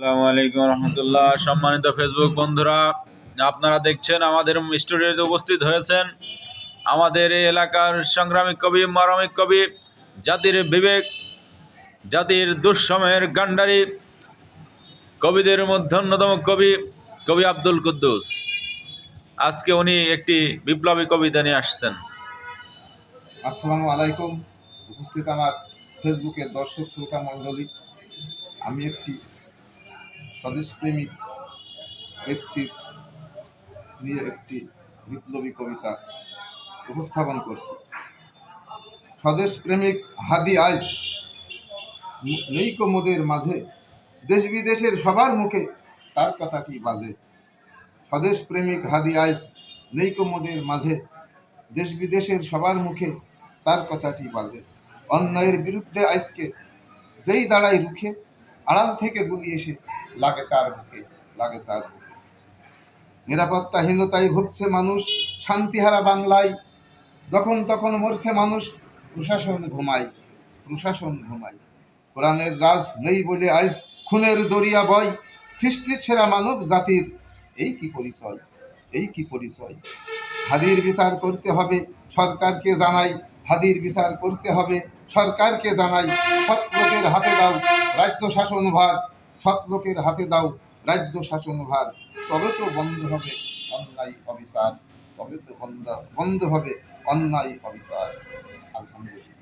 আসসালামু আলাইকুম রহমতুল্লাহ। সম্মানিত ফেসবুক বন্ধুরা, আপনারা দেখছেন আমাদের স্টুডিওতে উপস্থিত হয়েছেন আমাদের এই এলাকার সংগ্রামী কবি, মারমিক কবি, জাতির বিবেক, জাতির দুঃসময়ের গান্ডারি, কবিদের মধ্যে অন্যতম কবি কবি আব্দুল কুদ্দুস। আজকে উনি একটি বিপ্লবী কবিতা নিয়ে আসছেন। আসসালামু আলাইকুম। উপস্থিত আমার ফেসবুকের দর্শক শ্রোতা মণ্ডলী, আমি একটি স্বদেশপ্রেমিক ব্যক্তির নিয়ে একটি বিপ্লবী কবিতা উপস্থাপন করছি। স্বদেশপ্রেমিক হাদি আজ নেই কো মোদের মাঝে, দেশ বিদেশের সবার মুখে তার কথাটি বাজে। স্বদেশপ্রেমিক হাদি আজ নেই কো মোদের মাঝে, দেশ বিদেশের সবার মুখে তার কথাটি বাজে। অন্যায়ের বিরুদ্ধে আজকে যেই দাঁড়ায় রুখে, আড়াল থেকে গুলি এসে লাগে তার বুকে, লাগে তার বুকে। নিরাপত্তাহীনতায় ভুগছে মানুষ, শান্তিহারা বাংলায় যখন তখন মরছে মানুষ, প্রশাসন ঘুমায়, প্রশাসন ঘুমায়। কোরআনের রাজ নেই বলে আজ খুনের দরিয়া বয়, সৃষ্টির সেরা মানব জাতির এই কি পরিচয়, এই কি পরিচয়। হাদির বিচার করতে হবে সরকারকে জানাই, হাদির বিচার করতে হবে সরকারকে জানাই। সৎ লোকের হাতে দাও রাজ্য শাসন ভার, সৎ লোকের হাতে দাও রাজ্য শাসন ভার, তবে তো বন্ধ হবে অন্যায় অবিচার, তবে তো বন্ধ হবে অন্যায় অবিচার। আলহামদুলিল্লাহ।